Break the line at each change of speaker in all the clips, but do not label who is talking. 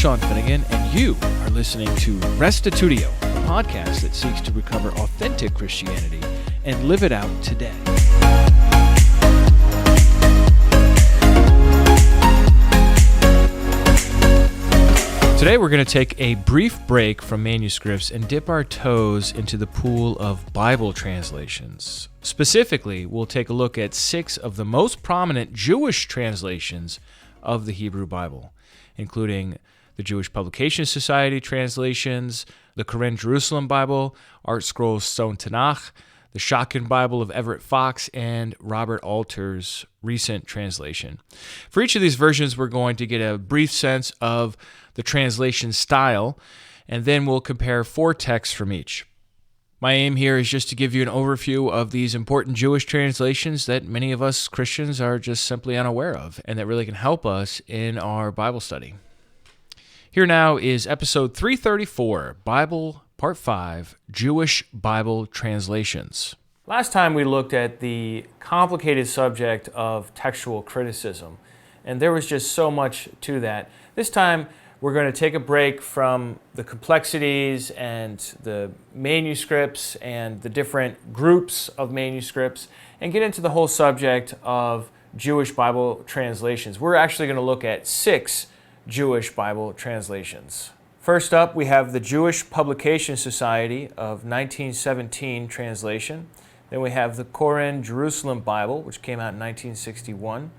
Sean Finnegan, and you are listening to Restitutio, a podcast that seeks to recover authentic Christianity and live it out today. Today we're going to take a brief break from manuscripts and dip our toes into the pool of Bible translations. Specifically, we'll take a look at 6 of the most prominent Jewish translations of the Hebrew Bible, including the Jewish Publication Society translations, the Koren Jerusalem Bible, Artscroll Stone Tanach, the Schocken Bible of Everett Fox, and Robert Alter's recent translation. For each of these versions, we're going to get a brief sense of the translation style, and then we'll compare 4 texts from each. My aim here is just to give you an overview of these important Jewish translations that many of us Christians are just simply unaware of, and that really can help us in our Bible study. Here now is episode 334, Bible Part 5, Jewish Bible Translations. Last time we looked at the complicated subject of textual criticism, and there was just so much to that. This time, we're going to take a break from the complexities and the manuscripts and the different groups of manuscripts and get into the whole subject of Jewish Bible translations. We're actually going to look at 6 Jewish Bible translations. First up, we have the Jewish Publication Society of 1917 translation. Then we have the Koren Jerusalem Bible, which came out in 1961.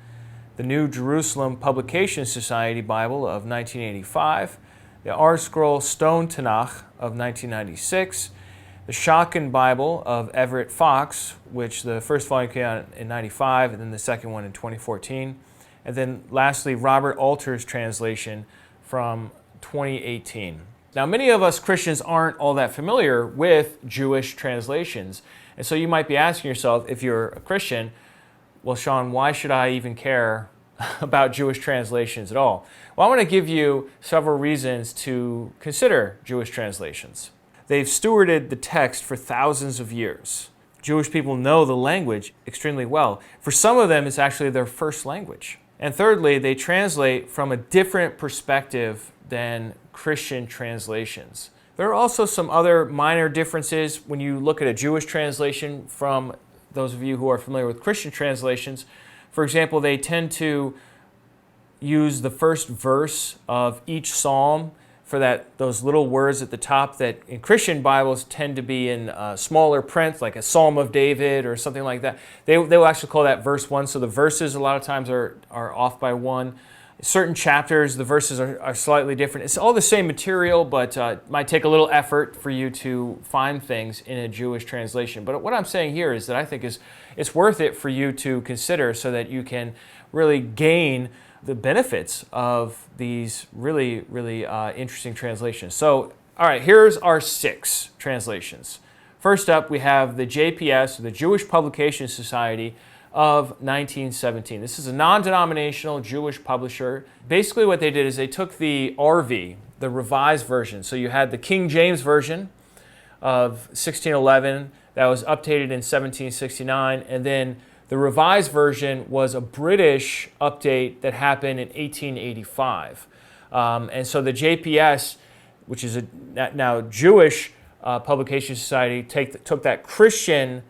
The New Jerusalem Publication Society Bible of 1985, the Artscroll Stone Tanach of 1996, the Schocken Bible of Everett Fox, which the first volume came out in 95, and then the second one in 2014, and then lastly, Robert Alter's translation from 2018. Now, many of us Christians aren't all that familiar with Jewish translations, and so you might be asking yourself, if you're a Christian, well, Sean, why should I even care about Jewish translations at all? Well, I want to give you several reasons to consider Jewish translations. They've stewarded the text for thousands of years. Jewish people know the language extremely well. For some of them, it's actually their first language. And thirdly, they translate from a different perspective than Christian translations. There are also some other minor differences when you look at a Jewish translation from those of you who are familiar with Christian translations. For example, they tend to use the first verse of each psalm for those little words at the top that in Christian Bibles tend to be in smaller print, like a Psalm of David or something like that. They will actually call that verse 1, so the verses a lot of times are off by 1. Certain chapters, the verses are slightly different. It's all the same material, but it might take a little effort for you to find things in a Jewish translation. But what I'm saying here is that I think it's worth it for you to consider so that you can really gain the benefits of these really, really interesting translations. So, all right, here's our 6 translations. First up, we have the JPS, the Jewish Publication Society of 1917. This is a non-denominational Jewish publisher. Basically what they did is they took the RV, the Revised Version. So you had the King James Version of 1611 that was updated in 1769, and then the Revised Version was a British update that happened in 1885. And so the JPS, which is a now Jewish Publication Society, took that Christian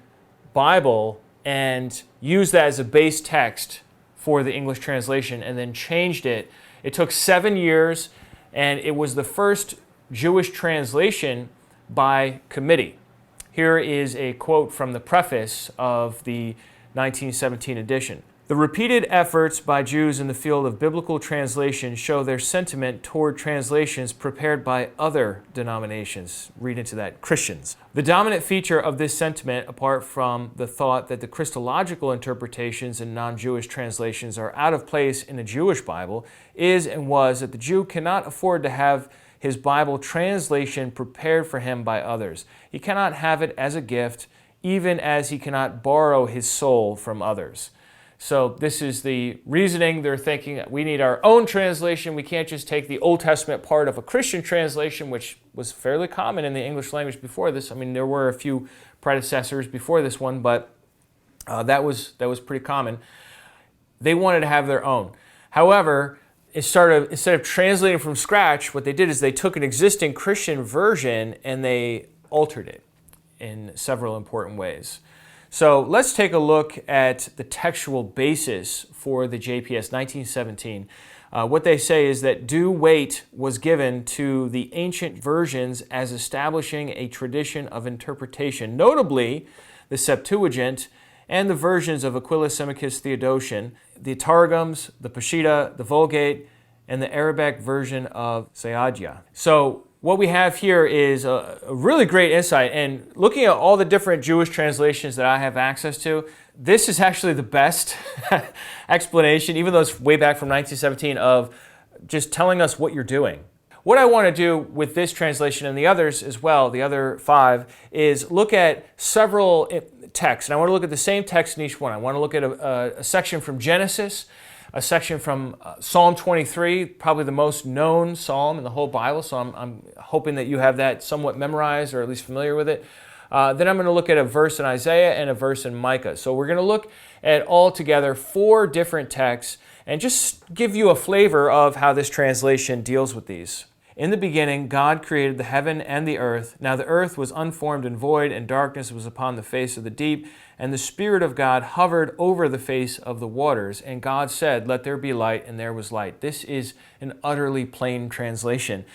Bible and used that as a base text for the English translation and then changed it. It took 7 years, and it was the first Jewish translation by committee. Here is a quote from the preface of the 1917 edition. The repeated efforts by Jews in the field of biblical translation show their sentiment toward translations prepared by other denominations. Read into that, Christians. The dominant feature of this sentiment, apart from the thought that the Christological interpretations in non-Jewish translations are out of place in a Jewish Bible, is and was that the Jew cannot afford to have his Bible translation prepared for him by others. He cannot have it as a gift, even as he cannot borrow his soul from others. So this is the reasoning. They're thinking that we need our own translation. We can't just take the Old Testament part of a Christian translation, which was fairly common in the English language before this. I mean, there were a few predecessors before this one, but that was pretty common. They wanted to have their own. However, instead of translating from scratch, what they did is they took an existing Christian version and they altered it in several important ways. So let's take a look at the textual basis for the JPS 1917. What they say is that due weight was given to the ancient versions as establishing a tradition of interpretation, notably the Septuagint and the versions of Aquila, Symmachus, Theodotion, the Targums, the Peshitta, the Vulgate, and the Arabic version of Sayagya. So what we have here is a really great insight, and looking at all the different Jewish translations that I have access to, this is actually the best explanation, even though it's way back from 1917, of just telling us what you're doing. What I want to do with this translation and the others as well, the other 5, is look at several texts. And I want to look at the same text in each one. I want to look at a section from Genesis, a section from Psalm 23, probably the most known psalm in the whole Bible, so I'm hoping that you have that somewhat memorized or at least familiar with it. Then I'm going to look at a verse in Isaiah and a verse in Micah. So we're going to look at all together 4 different texts and just give you a flavor of how this translation deals with these. In the beginning, God created the heaven and the earth. Now the earth was unformed and void, and darkness was upon the face of the deep. And the Spirit of God hovered over the face of the waters. And God said, "Let there be light," and there was light. This is an utterly plain translation.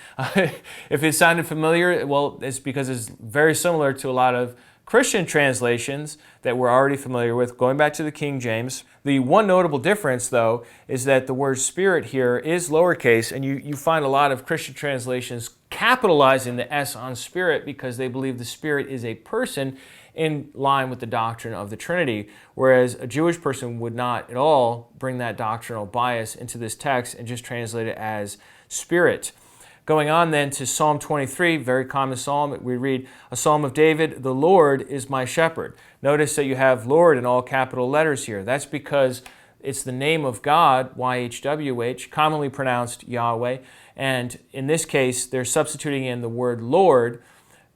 If it sounded familiar, well, it's because it's very similar to a lot of Christian translations that we're already familiar with, going back to the King James. The one notable difference, though, is that the word Spirit here is lowercase, and you find a lot of Christian translations capitalizing the S on Spirit because they believe the Spirit is a person in line with the doctrine of the Trinity, whereas a Jewish person would not at all bring that doctrinal bias into this text and just translate it as Spirit. Going on then to Psalm 23, very common psalm, we read a psalm of David, "The Lord is my shepherd." Notice that you have Lord in all capital letters here. That's because it's the name of God, YHWH, commonly pronounced Yahweh, and in this case, they're substituting in the word Lord,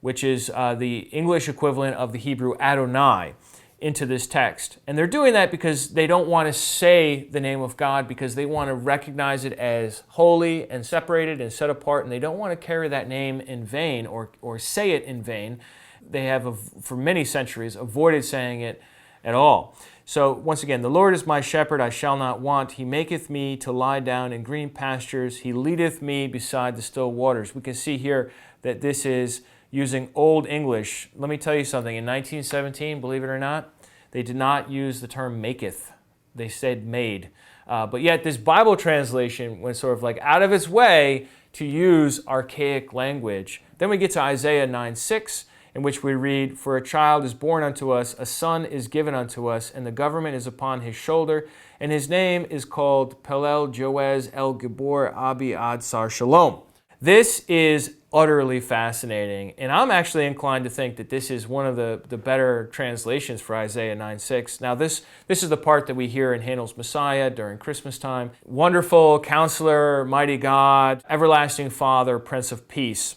which is the English equivalent of the Hebrew Adonai, into this text. And they're doing that because they don't want to say the name of God, because they want to recognize it as holy and separated and set apart, and they don't want to carry that name in vain or say it in vain. They have, for many centuries, avoided saying it at all. So once again, "The Lord is my shepherd, I shall not want. He maketh me to lie down in green pastures. He leadeth me beside the still waters." We can see here that this is using Old English. Let me tell you something. In 1917, believe it or not, they did not use the term maketh. They said made. But yet this Bible translation went sort of like out of its way to use archaic language. Then we get to Isaiah 9:6, in which we read, "For a child is born unto us, a son is given unto us, and the government is upon his shoulder, and his name is called Pelel Joez El Gibor Abi Ad Sar Shalom." This is utterly fascinating, and I'm actually inclined to think that this is one of the better translations for Isaiah 9:6. Now this is the part that we hear in Handel's Messiah during Christmas time. "Wonderful Counselor, Mighty God, Everlasting Father, Prince of Peace."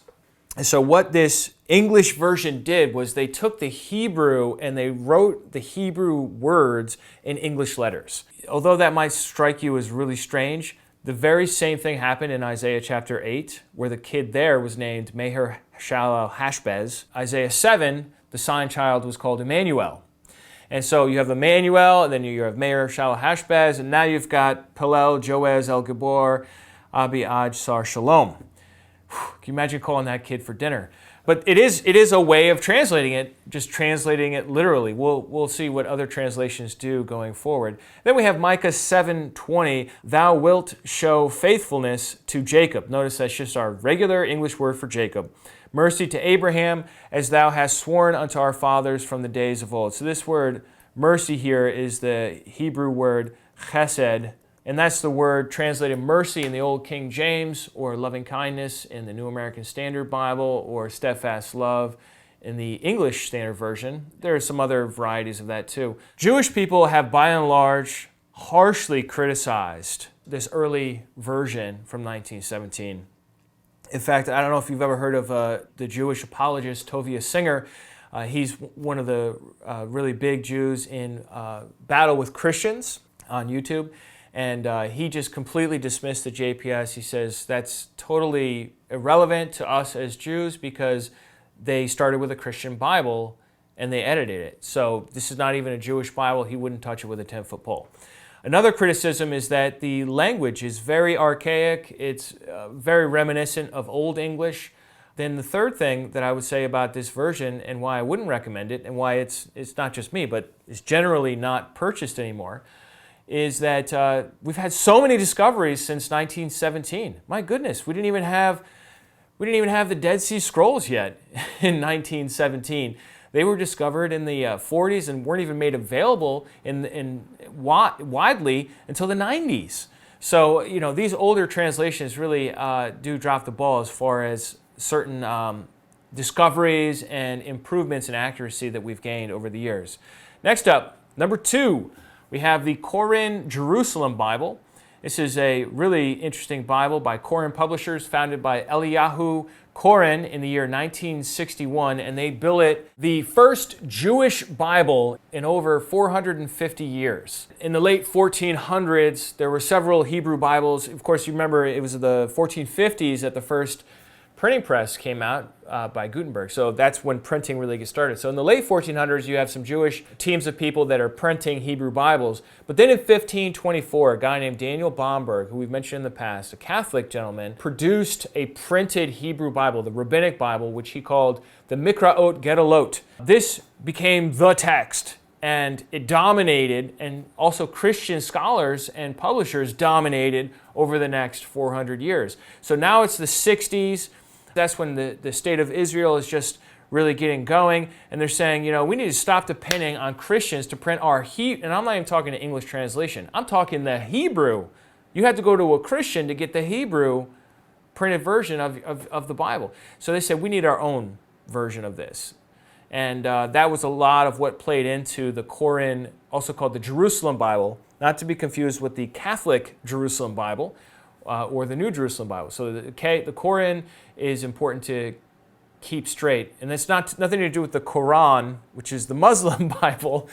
And so what this English version did was they took the Hebrew and they wrote the Hebrew words in English letters. Although that might strike you as really strange, the very same thing happened in Isaiah chapter 8, where the kid there was named Meher Shalal Hashbez. Isaiah 7, the sign child was called Emmanuel. And so you have Emmanuel, and then you have Meher Shalal Hashbez, and now you've got Pelel Joez El Gibor Abi Ad Sar Shalom. Can you imagine calling that kid for dinner? But it is a way of translating it, just translating it literally. We'll see what other translations do going forward. Then we have Micah 7:20, "Thou wilt show faithfulness to Jacob." Notice that's just our regular English word for Jacob. "Mercy to Abraham, as thou hast sworn unto our fathers from the days of old." So this word mercy here is the Hebrew word chesed, and that's the word translated mercy in the Old King James, or loving kindness in the New American Standard Bible, or steadfast love in the English Standard Version. There are some other varieties of that too. Jewish people have by and large harshly criticized this early version from 1917. In fact, I don't know if you've ever heard of the Jewish apologist Tovia Singer. He's one of the really big Jews in Battle with Christians on YouTube. And he just completely dismissed the JPS. He says that's totally irrelevant to us as Jews because they started with a Christian Bible and they edited it. So this is not even a Jewish Bible. He wouldn't touch it with a 10-foot pole. Another criticism is that the language is very archaic. It's very reminiscent of Old English. Then the third thing that I would say about this version and why I wouldn't recommend it and why it's not just me, but it's generally not purchased anymore, is that we've had so many discoveries since 1917. My goodness, we didn't even have the Dead Sea Scrolls yet in 1917. They were discovered in the 40s and weren't even made available widely until the 90s. So, you know, these older translations really do drop the ball as far as certain discoveries and improvements in accuracy that we've gained over the years. Next up, number 2, we have the Koren Jerusalem Bible. This is a really interesting Bible by Koren Publishers, founded by Eliyahu Koren in the year 1961, and they bill it the first Jewish Bible in over 450 years. In the late 1400s, there were several Hebrew Bibles. Of course, you remember it was the 1450s that the first printing press came out by Gutenberg. So that's when printing really gets started. So in the late 1400s, you have some Jewish teams of people that are printing Hebrew Bibles. But then in 1524, a guy named Daniel Bomberg, who we've mentioned in the past, a Catholic gentleman, produced a printed Hebrew Bible, the Rabbinic Bible, which he called the Mikraot Gedolot. This became the text, and it dominated, and also Christian scholars and publishers dominated over the next 400 years. So now it's the 60s. That's when the state of Israel is just really getting going. And they're saying, you know, we need to stop depending on Christians to print our Hebrew. And I'm not even talking to English translation. I'm talking the Hebrew. You had to go to a Christian to get the Hebrew printed version of the Bible. So they said, we need our own version of this. And that was a lot of what played into the Koren, also called the Jerusalem Bible, not to be confused with the Catholic Jerusalem Bible, or the New Jerusalem Bible. So the Koren is important to keep straight. And it's nothing to do with the Quran, which is the Muslim Bible,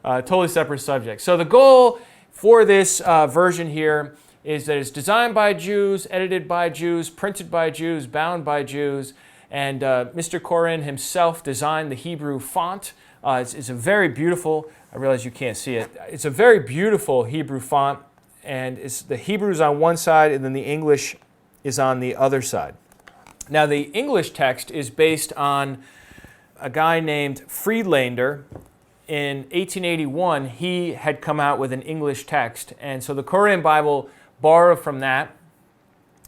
totally separate subject. So the goal for this version here is that it's designed by Jews, edited by Jews, printed by Jews, bound by Jews, and Mr. Koren himself designed the Hebrew font. It's a very beautiful, I realize you can't see it, it's a very beautiful Hebrew font. And it's the Hebrew is on one side and then the English is on the other side. Now the English text is based on a guy named Friedlander. In 1881, he had come out with an English text. And so the Koren Bible borrowed from that.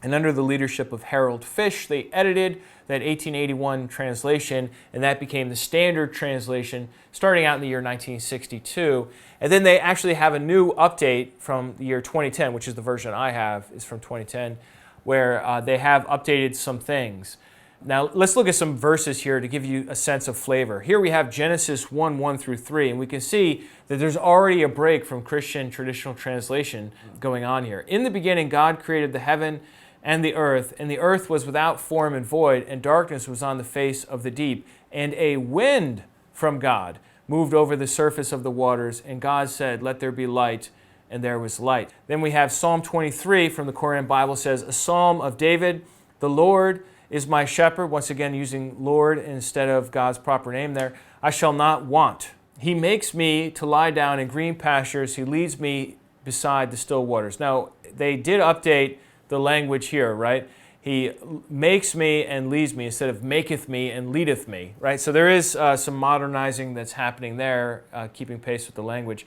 And under the leadership of Harold Fish, they edited that 1881 translation, and that became the standard translation starting out in the year 1962. And then they actually have a new update from the year 2010, which is the version I have, is from 2010, where they have updated some things. Now, let's look at some verses here to give you a sense of flavor. Here we have Genesis 1 through 3, and we can see that there's already a break from Christian traditional translation going on here. In the beginning, God created the heaven and the earth was without form and void, and darkness was on the face of the deep. And a wind from God moved over the surface of the waters, and God said, let there be light, and there was light. Then we have Psalm 23 from the Koren Bible says, a psalm of David, the Lord is my shepherd, once again using Lord instead of God's proper name there, I shall not want. He makes me to lie down in green pastures, he leads me beside the still waters. Now, they did update the language here, right? He makes me and leads me instead of maketh me and leadeth me, right? So there is some modernizing that's happening there, keeping pace with the language.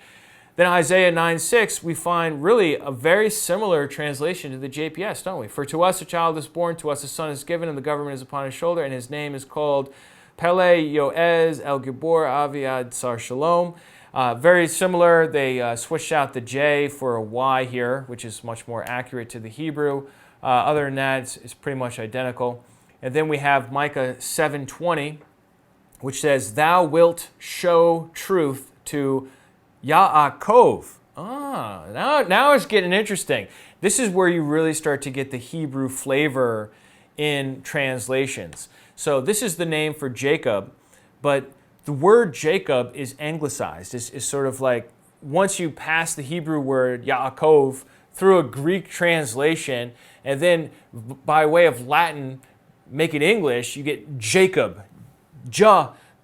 Then Isaiah 9:6, we find really a very similar translation to the JPS, don't we? For to us a child is born, to us a son is given, and the government is upon his shoulder, and his name is called Pele Yoez El Gibor Aviad Sar Shalom. Very similar. They switched out the J for a Y here, which is much more accurate to the Hebrew. Other than that, it's pretty much identical. And then we have Micah 7:20, which says, thou wilt show truth to Yaakov. Now it's getting interesting. This is where you really start to get the Hebrew flavor in translations. So this is the name for Jacob, but the word Jacob is anglicized. It's sort of like once you pass the Hebrew word Yaakov through a Greek translation, and then by way of Latin, make it English, you get Jacob.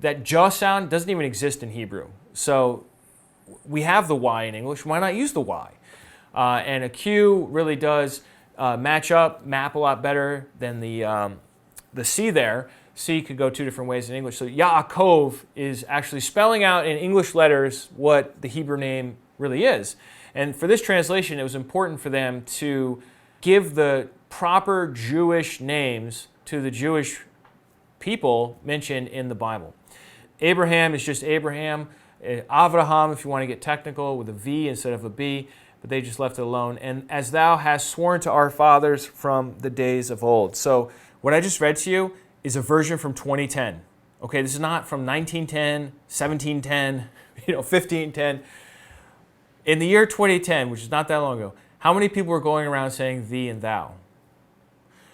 That ja sound doesn't even exist in Hebrew. So we have the Y in English. Why not use the Y? And a Q really does map a lot better than the C there. C could go two different ways in English. So Yaakov is actually spelling out in English letters what the Hebrew name really is. And for this translation, it was important for them to give the proper Jewish names to the Jewish people mentioned in the Bible. Abraham is just Abraham. Avraham, if you want to get technical, with a V instead of a B, but they just left it alone. And as thou hast sworn to our fathers from the days of old. So what I just read to you is a version from 2010. Okay, this is not from 1910, 1710, 1510. In the year 2010, which is not that long ago, how many people were going around saying thee and thou?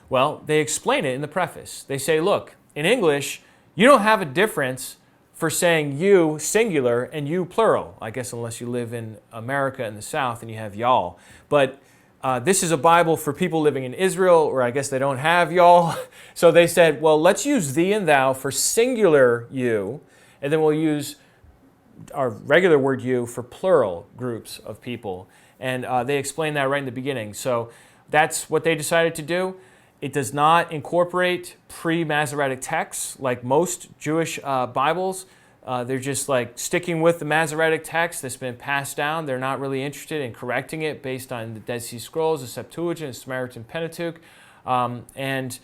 Well, they explain it in the preface. They say, look, in English, you don't have a difference for saying you singular and you plural. I guess unless you live in America in the South and you have y'all. But this is a Bible for people living in Israel, or I guess they don't have y'all. So they said, well, let's use thee and thou for singular you, and then we'll use our regular word you for plural groups of people. And they explained that right in the beginning. So that's what they decided to do. It does not incorporate pre-Masoretic texts like most Jewish Bibles. They're just like sticking with the Masoretic text that's been passed down. They're not really interested in correcting it based on the Dead Sea Scrolls, the Septuagint, the Samaritan Pentateuch. And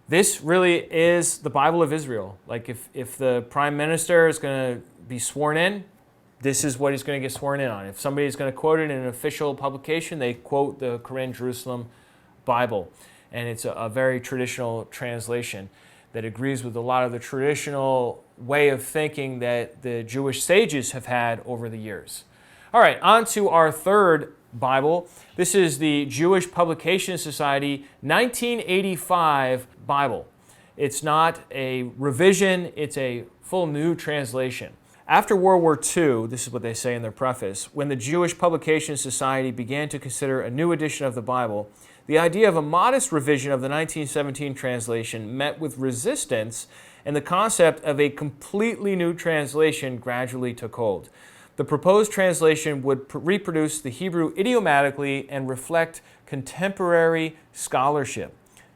this really is the Bible of Israel. Like if the prime minister is going to be sworn in, this is what he's going to get sworn in on. If somebody is going to quote it in an official publication, they quote the Koren Jerusalem Bible. And it's a very traditional translation that agrees with a lot of the traditional way of thinking that the Jewish sages have had over the years. All right, on to our third Bible. This is the Jewish Publication Society 1985 Bible. It's not a revision, it's a full new translation. After World War II, this is what they say in their preface, when the Jewish Publication Society began to consider a new edition of the Bible, the idea of a modest revision of the 1917 translation met with resistance, and the concept of a completely new translation gradually took hold. The proposed translation would reproduce the Hebrew idiomatically and reflect contemporary scholarship,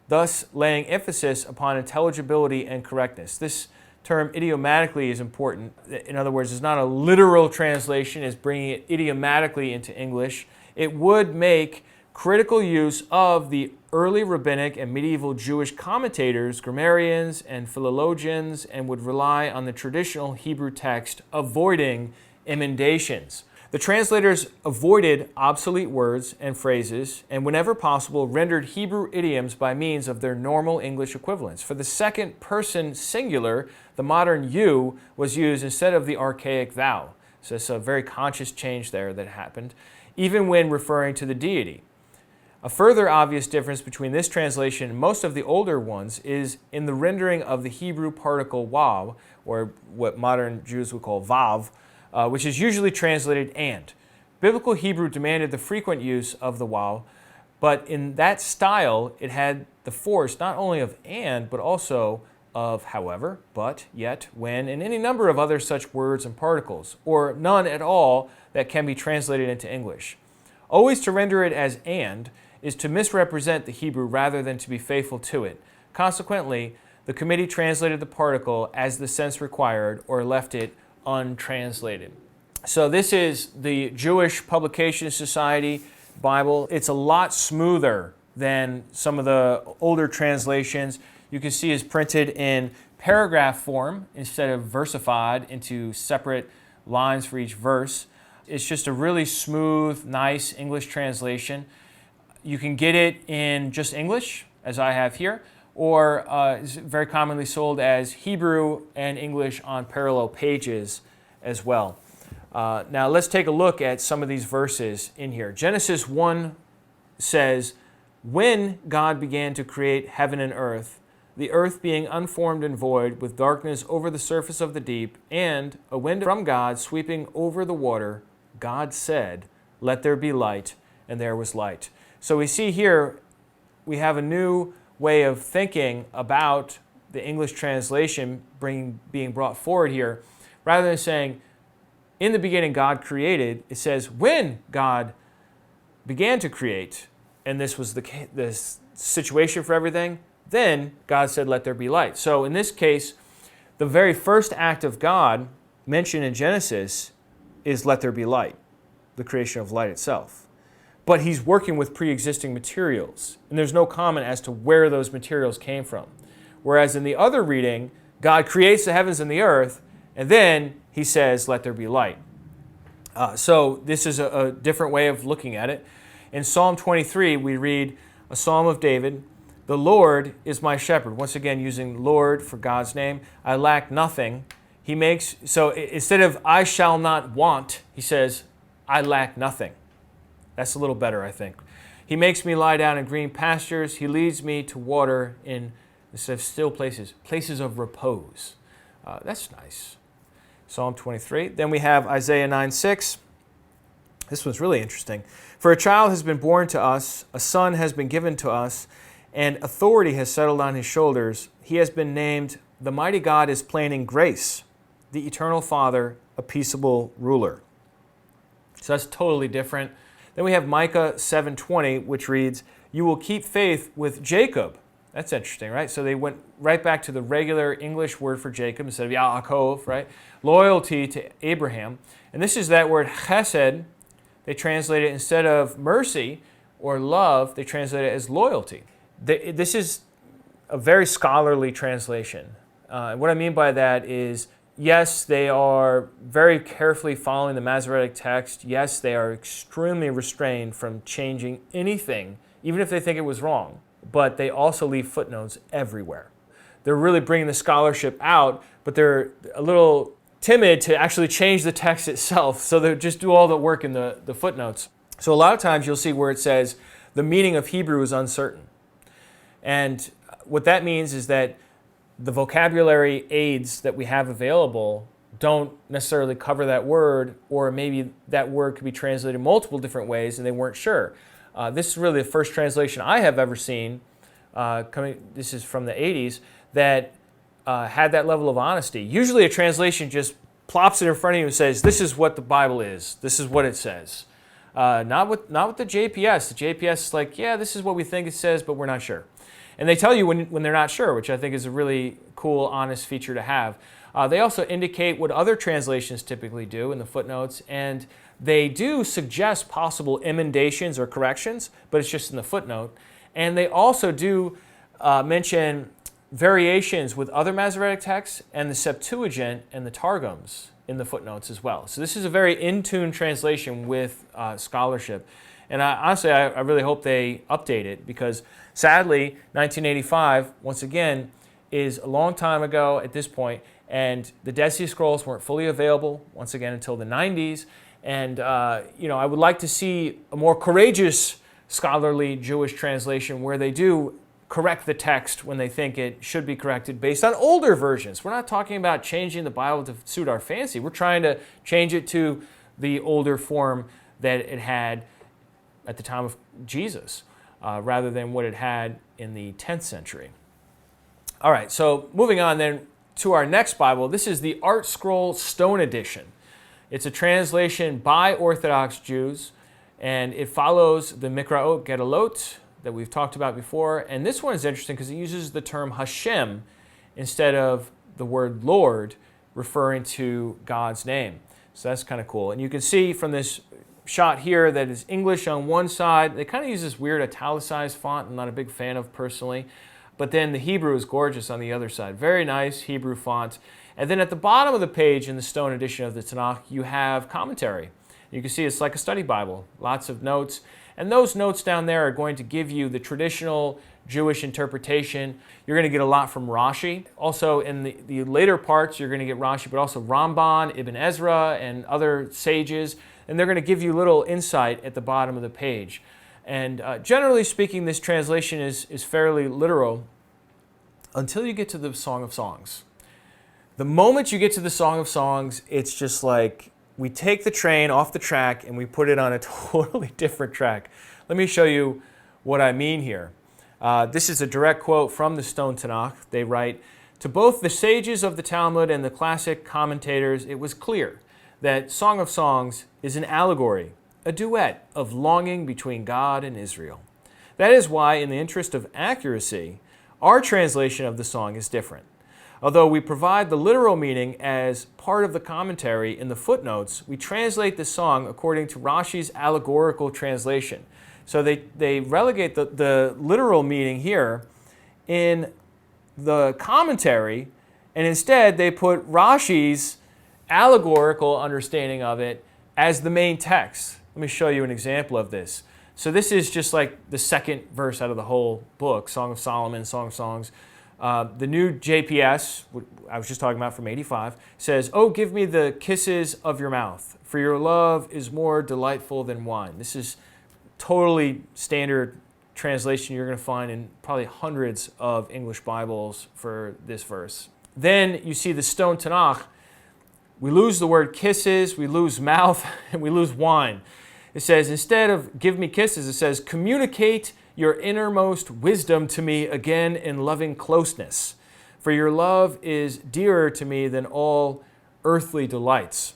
thus laying emphasis upon intelligibility and correctness. This term idiomatically is important. In other words, it's not a literal translation, it's bringing it idiomatically into English. It would make critical use of the early rabbinic and medieval Jewish commentators, grammarians, and philologians, and would rely on the traditional Hebrew text, avoiding emendations. The translators avoided obsolete words and phrases, and whenever possible, rendered Hebrew idioms by means of their normal English equivalents. For the second person singular, the modern you was used instead of the archaic thou. So it's a very conscious change there that happened, even when referring to the deity. A further obvious difference between this translation and most of the older ones is in the rendering of the Hebrew particle wav, or what modern Jews would call vav, which is usually translated and. Biblical Hebrew demanded the frequent use of the wav, but in that style it had the force not only of and, but also of however, but, yet, when, and any number of other such words and particles, or none at all that can be translated into English. Always to render it as and is to misrepresent the Hebrew rather than to be faithful to it. Consequently, the committee translated the particle as the sense required or left it untranslated. So this is the Jewish Publication Society Bible. It's a lot smoother than some of the older translations. You can see it's printed in paragraph form instead of versified into separate lines for each verse. It's just a really smooth, nice English translation. You can get it in just English, as I have here, or it's very commonly sold as Hebrew and English on parallel pages as well. Now let's take a look at some of these verses in here. Genesis 1 says, "When God began to create heaven and earth, the earth being unformed and void, with darkness over the surface of the deep, and a wind from God sweeping over the water, God said, let there be light, and there was light. So we see here, we have a new way of thinking about the English translation being brought forward here. Rather than saying, in the beginning God created, it says, when God began to create, and this was the situation for everything, then God said, let there be light. So in this case, the very first act of God mentioned in Genesis is let there be light, the creation of light itself. But he's working with pre-existing materials, and there's no comment as to where those materials came from. Whereas in the other reading, God creates the heavens and the earth, and then he says, let there be light. So this is a different way of looking at it. In Psalm 23, we read a psalm of David, the Lord is my shepherd. Once again, using Lord for God's name. I lack nothing. So instead of I shall not want, he says, I lack nothing. That's a little better, I think. He makes me lie down in green pastures. He leads me to water instead of still places of repose. That's nice. Psalm 23. Then we have Isaiah 9:6. This one's really interesting. For a child has been born to us, a son has been given to us, and authority has settled on his shoulders. He has been named, the mighty God is planning grace, the eternal Father, a peaceable ruler. So that's totally different. Then we have Micah 7:20, which reads, you will keep faith with Jacob. That's interesting, right? So they went right back to the regular English word for Jacob instead of Yaakov, right? Loyalty to Abraham. And this is that word chesed. They translate it instead of mercy or love, they translate it as loyalty. This is a very scholarly translation. What I mean by that is, yes, they are very carefully following the Masoretic text. Yes, they are extremely restrained from changing anything, even if they think it was wrong. But they also leave footnotes everywhere. They're really bringing the scholarship out, but they're a little timid to actually change the text itself, so they just do all the work in the footnotes. So a lot of times you'll see where it says, the meaning of Hebrew is uncertain. And what that means is that the vocabulary aids that we have available don't necessarily cover that word, or maybe that word could be translated multiple different ways and they weren't sure. This is really the first translation I have ever seen, this is from the 80s, that had that level of honesty. Usually a translation just plops it in front of you and says, this is what the Bible is, this is what it says. Not with the JPS. The JPS is like, yeah, this is what we think it says, but we're not sure. And they tell you when they're not sure, which I think is a really cool, honest feature to have. They also indicate what other translations typically do in the footnotes, and they do suggest possible emendations or corrections, but it's just in the footnote. And they also do mention variations with other Masoretic texts and the Septuagint and the Targums in the footnotes as well. So this is a very in-tune translation with scholarship. And honestly, I really hope they update it, because sadly, 1985, once again, is a long time ago at this point, and the Dead Sea Scrolls weren't fully available, once again, until the 90s. And I would like to see a more courageous scholarly Jewish translation where they do correct the text when they think it should be corrected based on older versions. We're not talking about changing the Bible to suit our fancy. We're trying to change it to the older form that it had at the time of Jesus, rather than what it had in the 10th century. All right, so moving on then to our next Bible. This is the Artscroll Stone Edition. It's a translation by Orthodox Jews, and it follows the Mikraot Gedolot that we've talked about before. And this one is interesting because it uses the term Hashem instead of the word Lord, referring to God's name. So that's kind of cool. And you can see from this shot here that is English on one side. They kind of use this weird italicized font I'm not a big fan of personally. But then the Hebrew is gorgeous on the other side. Very nice Hebrew font. And then at the bottom of the page in the Stone edition of the Tanakh, you have commentary. You can see it's like a study Bible. Lots of notes. And those notes down there are going to give you the traditional Jewish interpretation. You're going to get a lot from Rashi. Also, in the later parts, you're going to get Rashi, but also Ramban, Ibn Ezra, and other sages. And they're going to give you little insight at the bottom of the page. And generally speaking, this translation is fairly literal until you get to the Song of Songs. The moment you get to the Song of Songs, it's just like we take the train off the track and we put it on a totally different track. Let me show you what I mean here. This is a direct quote from the Stone Tanach. They write, "To both the sages of the Talmud and the classic commentators, it was clear that Song of Songs is an allegory, a duet of longing between God and Israel. That is why, in the interest of accuracy, our translation of the song is different. Although we provide the literal meaning as part of the commentary in the footnotes, we translate the song according to Rashi's allegorical translation." So they relegate the literal meaning here in the commentary, and instead they put Rashi's allegorical understanding of it as the main text. Let me show you an example of this. So this is just like the second verse out of the whole book, Song of Solomon, Song of Songs. The new JPS, I was just talking about from 85, says, "Oh, give me the kisses of your mouth, for your love is more delightful than wine." This is totally standard translation you're going to find in probably hundreds of English Bibles for this verse. Then you see the Stone Tanach. We lose the word kisses, we lose mouth, and we lose wine. It says, instead of "give me kisses," it says, "Communicate your innermost wisdom to me again in loving closeness, for your love is dearer to me than all earthly delights."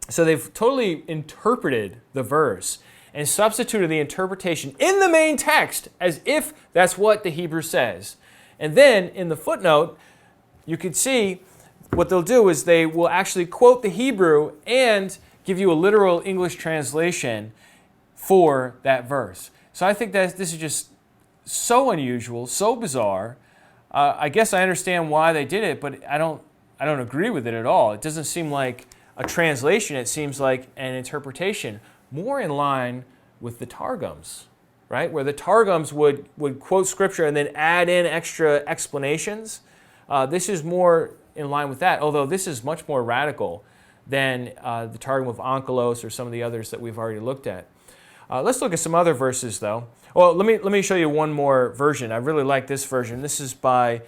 So they've totally interpreted the verse and substituted the interpretation in the main text as if that's what the Hebrew says. And then in the footnote, you can see what they'll do is they will actually quote the Hebrew and give you a literal English translation for that verse. So I think that this is just so unusual, so bizarre. I guess I understand why they did it, but I don't agree with it at all. It doesn't seem like a translation. It seems like an interpretation, more in line with the Targums, right? Where the Targums would quote scripture and then add in extra explanations. This is more in line with that, although this is much more radical than the Targum of Onkelos or some of the others that we've already looked at. Let's look at some other verses, though. Well, let me show you one more version. I really like this version. This is by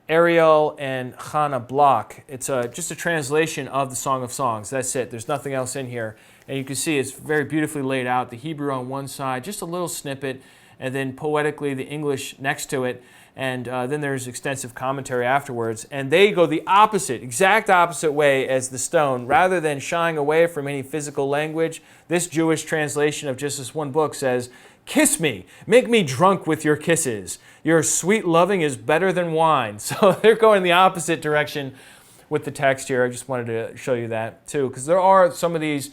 Ariel and Hannah Block. It's just a translation of the Song of Songs. That's it. There's nothing else in here. And you can see it's very beautifully laid out. The Hebrew on one side, just a little snippet, and then poetically the English next to it. And then there's extensive commentary afterwards. And they go the opposite, exact opposite way as the Stone. Rather than shying away from any physical language, this Jewish translation of just this one book says, "Kiss me, make me drunk with your kisses. Your sweet loving is better than wine." So they're going the opposite direction with the text here. I just wanted to show you that too, because there are some of these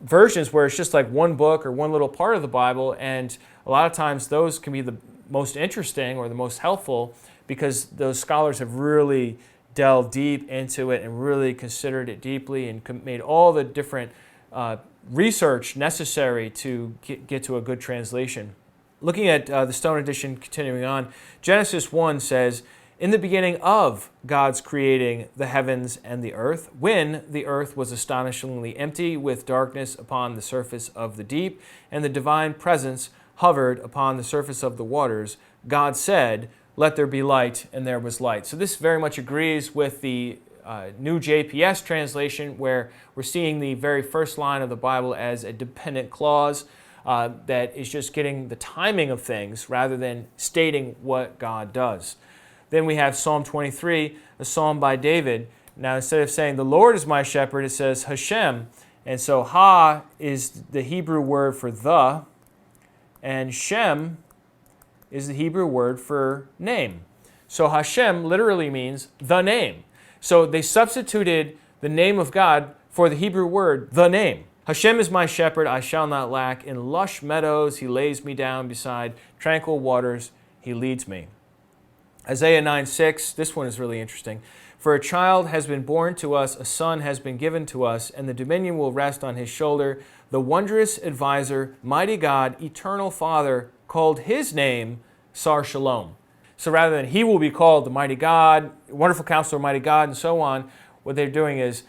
versions where it's just like one book or one little part of the Bible, and a lot of times those can be the most interesting or the most helpful because those scholars have really delved deep into it and really considered it deeply and made all the different research necessary to get to a good translation. Looking at the Stone edition, continuing on, Genesis 1 says, "In the beginning of God's creating the heavens and the earth, when the earth was astonishingly empty with darkness upon the surface of the deep, and the divine presence hovered upon the surface of the waters, God said, 'Let there be light,' and there was light." So this very much agrees with the new JPS translation, where we're seeing the very first line of the Bible as a dependent clause that is just getting the timing of things rather than stating what God does. Then we have Psalm 23, a psalm by David. Now, instead of saying, "The Lord is my shepherd," it says Hashem. And so Ha is the Hebrew word for the, and Shem is the Hebrew word for name. So Hashem literally means the name. So they substituted the name of God for the Hebrew word, the name. Hashem is my shepherd, I shall not lack. In lush meadows he lays me down, beside tranquil waters he leads me. Isaiah 9:6, this one is really interesting. "For a child has been born to us, a son has been given to us, and the dominion will rest on his shoulder. The wondrous advisor, mighty God, eternal Father, called his name Sar Shalom." So rather than "he will be called the mighty God, wonderful counselor, mighty God," and so on, what they're doing is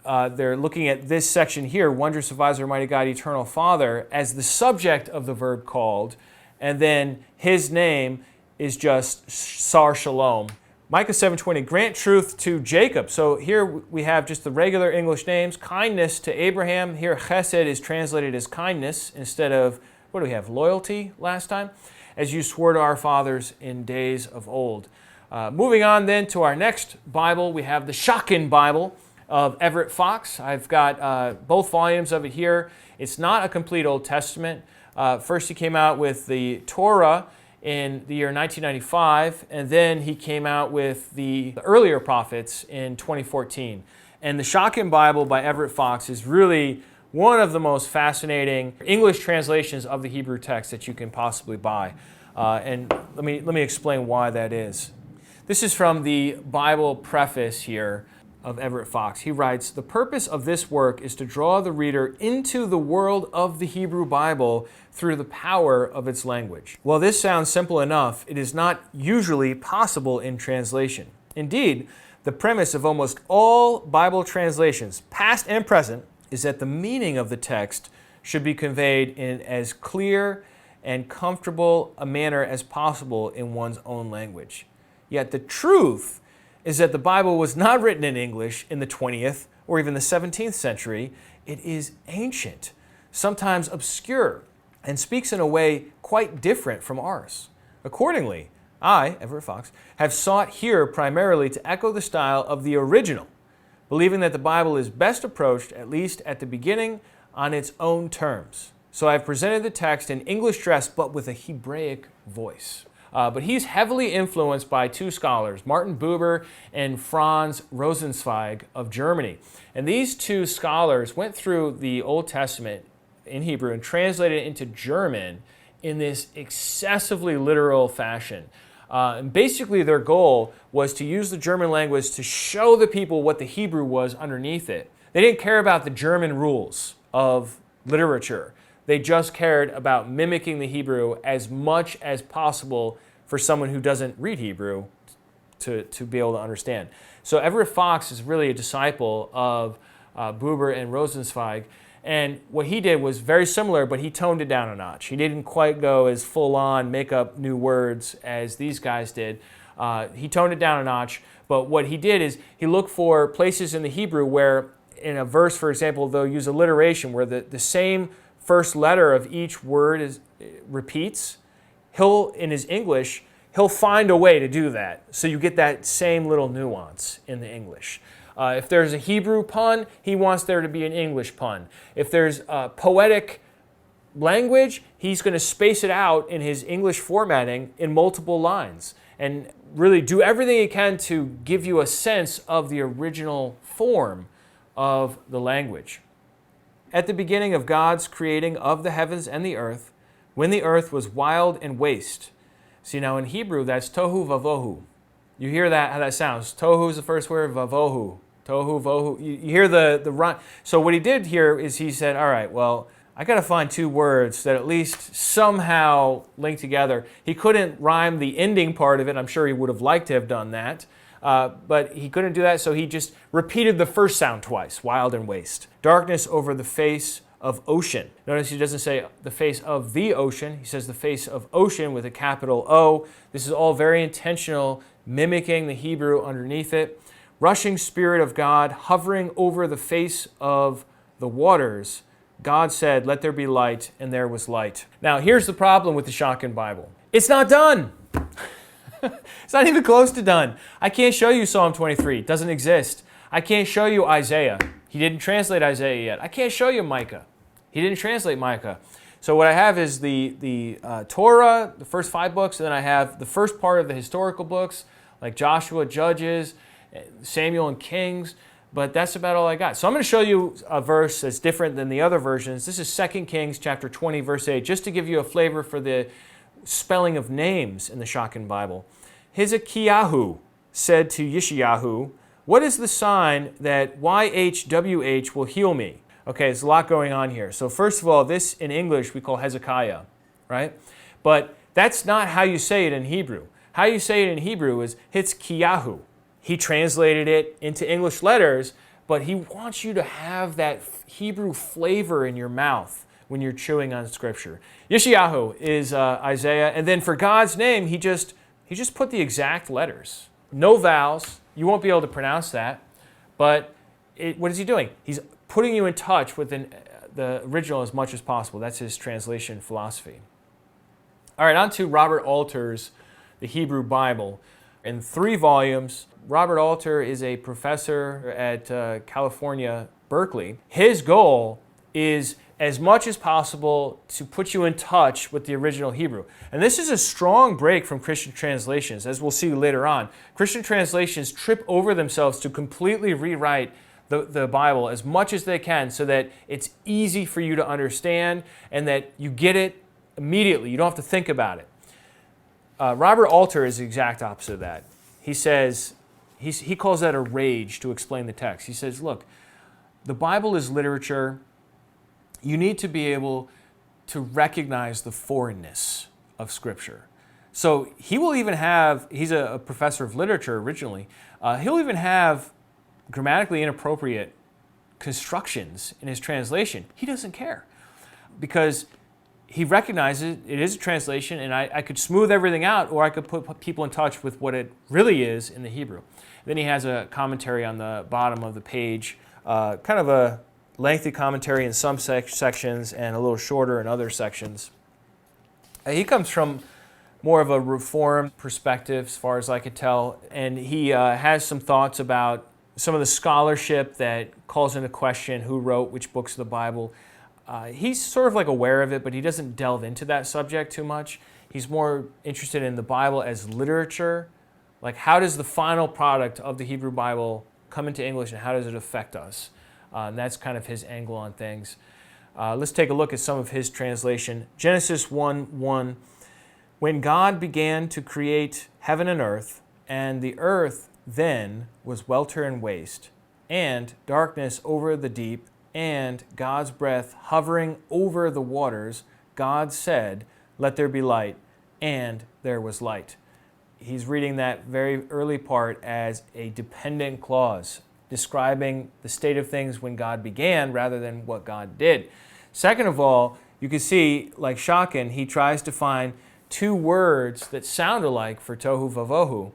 they're looking at this section here, wondrous advisor, mighty God, eternal Father, as the subject of the verb called, and then his name is just Sar Shalom, Micah 7:20, grant truth to Jacob. So here we have just the regular English names. Kindness to Abraham. Here chesed is translated as kindness instead of, what do we have, loyalty last time? As you swore to our fathers in days of old. Moving on then to our next Bible, we have the Schocken Bible of Everett Fox. I've got both volumes of it here. It's not a complete Old Testament. First he came out with the Torah in the year 1995, and then he came out with the earlier prophets in 2014. And the Schocken Bible by Everett Fox is really one of the most fascinating English translations of the Hebrew text that you can possibly buy. And let me explain why that is. This is from the Bible preface here of Everett Fox. He writes, the purpose of this work is to draw the reader into the world of the Hebrew Bible through the power of its language. While this sounds simple enough, it is not usually possible in translation. Indeed, the premise of almost all Bible translations, past and present, is that the meaning of the text should be conveyed in as clear and comfortable a manner as possible in one's own language. Yet the truth is that the Bible was not written in English in the 20th or even the 17th century. It is ancient, sometimes obscure, and speaks in a way quite different from ours. Accordingly, I, Everett Fox, have sought here primarily to echo the style of the original, believing that the Bible is best approached, at least at the beginning, on its own terms. So I've presented the text in English dress, but with a Hebraic voice. But he's heavily influenced by two scholars, Martin Buber and Franz Rosenzweig of Germany. And these two scholars went through the Old Testament in Hebrew and translated it into German in this excessively literal fashion. And basically their goal was to use the German language to show the people what the Hebrew was underneath it. They didn't care about the German rules of literature. They just cared about mimicking the Hebrew as much as possible for someone who doesn't read Hebrew to be able to understand. So Everett Fox is really a disciple of Buber and Rosenzweig. And what he did was very similar, but he toned it down a notch. He didn't quite go as full-on, make up new words as these guys did. He toned it down a notch, but what he did is he looked for places in the Hebrew where in a verse, for example, they'll use alliteration where the same first letter of each word repeats. In his English, he'll find a way to do that. So you get that same little nuance in the English. If there's a Hebrew pun, he wants there to be an English pun. If there's a poetic language, he's going to space it out in his English formatting in multiple lines and really do everything he can to give you a sense of the original form of the language. At the beginning of God's creating of the heavens and the earth, when the earth was wild and waste. See, now in Hebrew, that's tohu vavohu. You hear that, how that sounds. Tohu is the first word, vavohu. Tohu, vohu. You hear the rhyme. So what he did here is he said, all right, well, I got to find two words that at least somehow link together. He couldn't rhyme the ending part of it. I'm sure he would have liked to have done that. But he couldn't do that, so he just repeated the first sound twice, wild and waste. Darkness over the face of ocean. Notice he doesn't say the face of the ocean. He says the face of ocean with a capital O. This is all very intentional, mimicking the Hebrew underneath it. Rushing Spirit of God, hovering over the face of the waters. God said, let there be light, and there was light. Now, here's the problem with the Schocken Bible. It's not done. It's not even close to done. I can't show you Psalm 23. It doesn't exist. I can't show you Isaiah. He didn't translate Isaiah yet. I can't show you Micah. He didn't translate Micah. So what I have is the Torah, the first 5 books, and then I have the first part of the historical books, like Joshua, Judges, Samuel, and Kings. But that's about all I got. So I'm going to show you a verse that's different than the other versions. This is 2 Kings chapter 20, verse 8, just to give you a flavor for the spelling of names in the Schocken Bible. Hezekiah said to Yeshayahu, what is the sign that YHWH will heal me? Okay, there's a lot going on here. So first of all, this in English we call Hezekiah, right? But that's not how you say it in Hebrew. How you say it in Hebrew is Hitzkiyahu. He translated it into English letters, but he wants you to have that Hebrew flavor in your mouth when you're chewing on Scripture. Yeshayahu is Isaiah, and then for God's name, he just put the exact letters no vowels. You won't be able to pronounce that. But what is he doing? He's putting you in touch with the original as much as possible. That's his translation philosophy. All right, on to Robert Alter's The Hebrew Bible. In 3 volumes, Robert Alter is a professor at California, Berkeley. His goal is as much as possible to put you in touch with the original Hebrew. And this is a strong break from Christian translations, as we'll see later on. Christian translations trip over themselves to completely rewrite the Bible as much as they can so that it's easy for you to understand and that you get it immediately. You don't have to think about it. Robert Alter is the exact opposite of that. He says, he calls that a rage to explain the text. He says, look, the Bible is literature. You need to be able to recognize the foreignness of Scripture. So he will even have, he's a professor of literature originally, he'll even have grammatically inappropriate constructions in his translation. He doesn't care because he recognizes it is a translation and I could smooth everything out or I could put people in touch with what it really is in the Hebrew. Then he has a commentary on the bottom of the page, kind of a lengthy commentary in some sections and a little shorter in other sections. He comes from more of a Reformed perspective as far as I could tell, and he has some thoughts about some of the scholarship that calls into question who wrote which books of the Bible. He's sort of like aware of it, but he doesn't delve into that subject too much. He's more interested in the Bible as literature, like how does the final product of the Hebrew Bible come into English and how does it affect us? And that's kind of his angle on things. Let's take a look at some of his translation. Genesis 1:1. When God began to create heaven and earth, and the earth then was welter and waste, and darkness over the deep, and God's breath hovering over the waters, God said, "Let there be light," and there was light. He's reading that very early part as a dependent clause, describing the state of things when God began rather than what God did. Second of all, you can see, like Schocken, he tries to find 2 words that sound alike for tohu vavohu.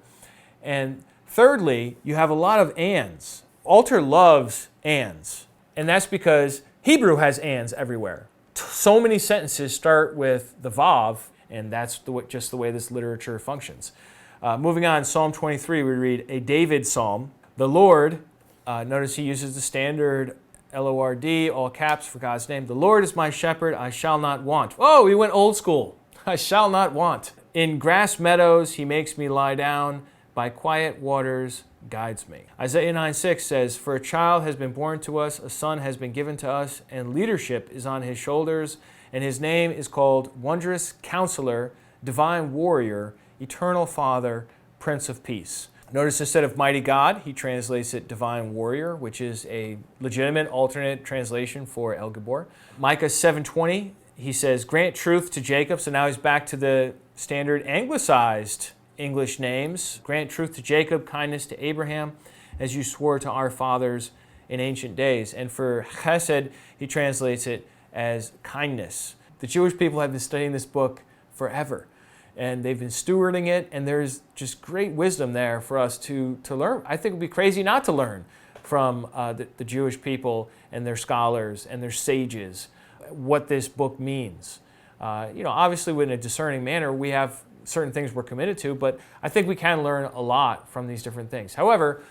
And thirdly, you have a lot of ands. Alter loves ands, and that's because Hebrew has ands everywhere. So many sentences start with the vav, and that's just the way this literature functions. Moving on, Psalm 23, we read, a David psalm. The Lord, notice he uses the standard L-O-R-D, all caps for God's name. The Lord is my shepherd, I shall not want. Oh, we went old school. I shall not want. In grass meadows he makes me lie down, by quiet waters guides me. Isaiah 9:6 says, for a child has been born to us, a son has been given to us, and leadership is on his shoulders, and his name is called Wondrous Counselor, Divine Warrior, Eternal Father, Prince of Peace. Notice instead of Mighty God, he translates it Divine Warrior, which is a legitimate alternate translation for El Gibor. Micah 7:20, he says, grant truth to Jacob. So now he's back to the standard anglicized English names. Grant truth to Jacob, kindness to Abraham, as you swore to our fathers in ancient days. And for chesed, he translates it as kindness. The Jewish people have been studying this book forever, and they've been stewarding it, and there's just great wisdom there for us to learn. I think it would be crazy not to learn from the Jewish people and their scholars and their sages what this book means. Obviously in a discerning manner, we have certain things we're committed to, but I think we can learn a lot from these different things. However,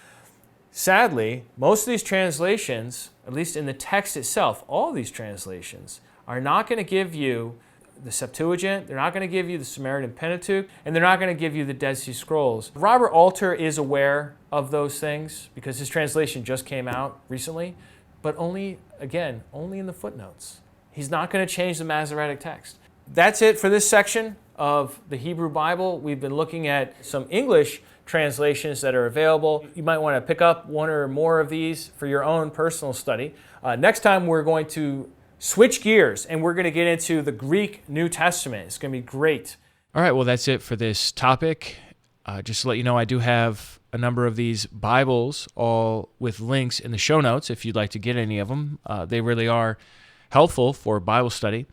sadly, most of these translations, at least in the text itself, all these translations are not going to give you the Septuagint, they're not going to give you the Samaritan Pentateuch, and they're not going to give you the Dead Sea Scrolls. Robert Alter is aware of those things because his translation just came out recently, but only in the footnotes. He's not going to change the Masoretic text. That's it for this section of the Hebrew Bible. We've been looking at some English translations that are available. You might want to pick up one or more of these for your own personal study. Next time we're going to switch gears and we're going to get into the Greek New Testament. It's going to be great.
All right, well, that's it for this topic. Just to let you know, I do have a number of these Bibles, all with links in the show notes if you'd like to get any of them. They really are helpful for Bible study.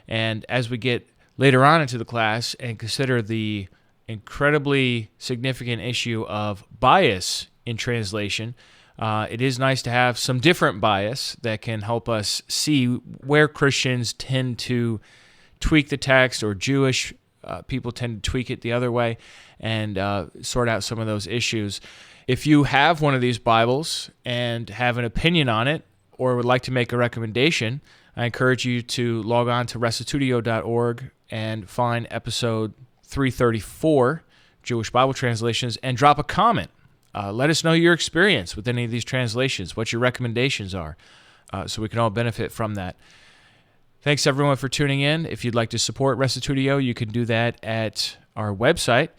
And as we get later on into the class and consider the incredibly significant issue of bias in translation, it is nice to have some different bias that can help us see where Christians tend to tweak the text, or Jewish people tend to tweak it the other way, and sort out some of those issues. If you have one of these Bibles and have an opinion on it, or would like to make a recommendation, I encourage you to log on to restitutio.org and find episode 334, Jewish Bible Translations, and drop a comment. Let us know your experience with any of these translations, what your recommendations are, so we can all benefit from that. Thanks, everyone, for tuning in. If you'd like to support Restitutio, you can do that at our website,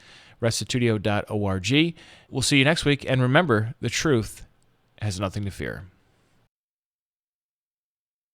restitutio.org. We'll see you next week, and remember, the truth has nothing to fear.